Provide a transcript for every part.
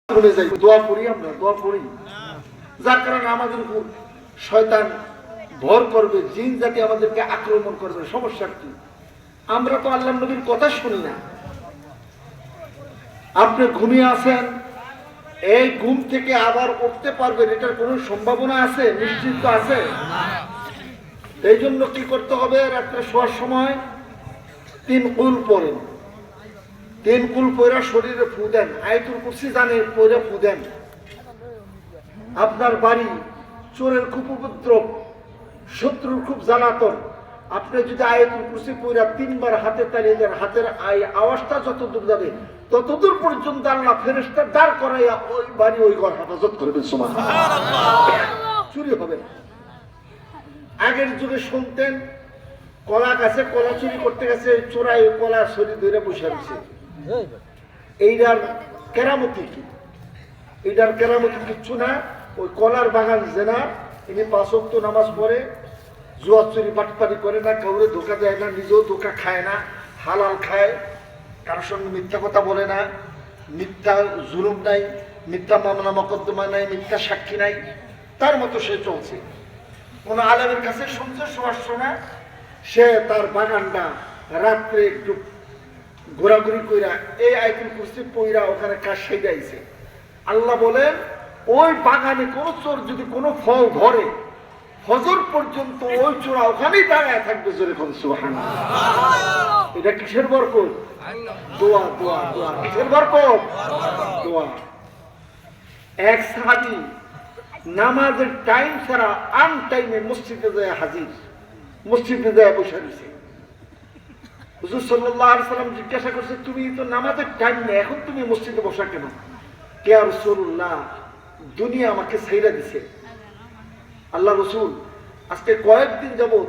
চলে যাই, দোয়া করি, আমরা দোয়া করি, যার কারণে আমাদের উপর শয়তান ভর করবে, জিন জাতি আমাদেরকে আক্রমণ করবে। সমস্যা কি? আমরা তো আল্লাহ নবীর কথা শুনি না। আপনি ঘুমিয়ে আছেন, এই ঘুম থেকে আবার উঠতে পারবেন, এটার কোনো সম্ভাবনা আছে? নিশ্চিত আছে? এই জন্য কি করতে হবে? রাত্রে শোয়ার সময় 3 কুল পড়েন, 3 কুল পয়রা শরীরে ফু দেন, আয়াতুল কুরসি জানে পয়রা ফু দেন। আপনার বাড়ি চোরের খুব উপদ্রব, শত্রুর খুব জ্বালাতন, আপনি যদি আয়াতুল কুরসি পয়রা 3 বার হাতে তাড়িয়ে দেন, হাতের আওয়াজটা যত দূর যাবে ততদূর পর্যন্ত আল্লাহ ফেরেশতা দাঁড় করাইয়া ওই বাড়ি ওই ঘর হেফাজত করবেন। সুবহানাল্লাহ। চুরি হবে না। আগের যুগে শুনতেন কলা গাছে কলা চুরি করতে গেছে, চোরাই কলা শরীর ধরে বসে রয়েছে। এইটার কেরামতি কি? এইটার কেরামতি কিচ্ছু না। ওই কলার বাগান জেনা, ইনি 5 ওয়াক্ত নামাজ পড়ে, জুয়া চুরি বাটপারি করে না, কাউরে ধোকা দেয় না, নিজেও ধোকা খায় না, হালাল খায়, কারোর সঙ্গে মিথ্যা কথা বলে না, মিথ্যা জুলুম নাই, মিথ্যা মামলা মকদ্দমা নাই, মিথ্যা সাক্ষী নাই, তার মতো সে চলছে। কোন আলেমের কাছে শুনছে শোয়ার সময় সে তার বাগানটা রাত্রে একটু ঘোরাঘুরি কইরা এই আয়াতুল কুরসি পইরা ওখানে কাজ সেজাইছে। আল্লাহ বলেন ওই বাগানে কোন চোর যদি কোনো ফল ধরে, ফজর পর্যন্ত ওই চোরা ওখানেই দাঁড়ায় থাকবে। জোরে কোন সুবহানাল্লাহ। এটা কিসের বরকত? দোয়া, দোয়া, দোয়া। কিসের বরকত? দোয়া। এক সাহাবী নামাজের টাইম ছাড়া আন টাইমে মসজিদে যায় হাজির, মসজিদে যায় বসে রয়েছে। হুজুর সাল্লাল্লাহু আলাইহি সাল্লাম জিজ্ঞাসা করছে, তুমি তো নামাজের টাইম নেই, এখন তুমি মসজিদে বসা কেন? ইয়া রাসূলুল্লাহ, দুনিয়া আমাকে ছাইরা দিছে। আল্লাহ রাসূল, আজকে কয়েকদিন যাবত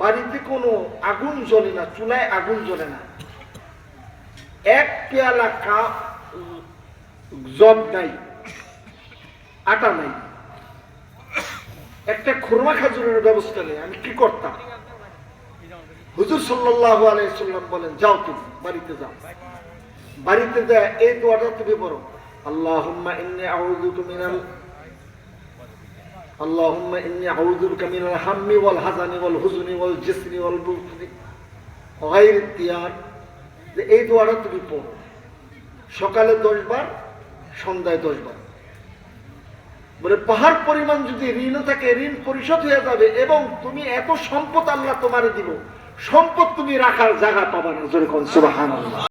বাড়িতে কোনো আগুন জ্বলে না, চুলায় আগুন জ্বলে না, এক পেয়ালা জব নাই, আটা নাই, একটা খুরমা খাজুরের ব্যবস্থা নেই, আমি কি করতাম? হুজুর সাল্লাল্লাহু আলাইহি সাল্লাম বলেন, যাও তুমি বাড়িতে যাও, বাড়িতে যায় এই দোয়াটা তুমি পড়ো, আল্লাহুম্মা ইন্নী আউযু বিকা মিনাল হাম্মি ওয়াল হাযানি ওয়াল হুজনি ওয়াল জিসনি ওয়াল বুখলি ওয়া গায়রি তিয়ার। এই দোয়াটা তুমি পড়ো, সকালে 10 বার, সন্ধ্যায় 10 বার। বলে পাহাড় পরিমাণ যদি ঋণও থাকে, ঋণ পরিশোধ হয়ে যাবে, এবং তুমি এত সম্পদ আল্লাহ তোমারে দিব, সম্পদ তুমি রাখার জায়গা পাবা না। জোরে কোন সুবহানাল্লাহ।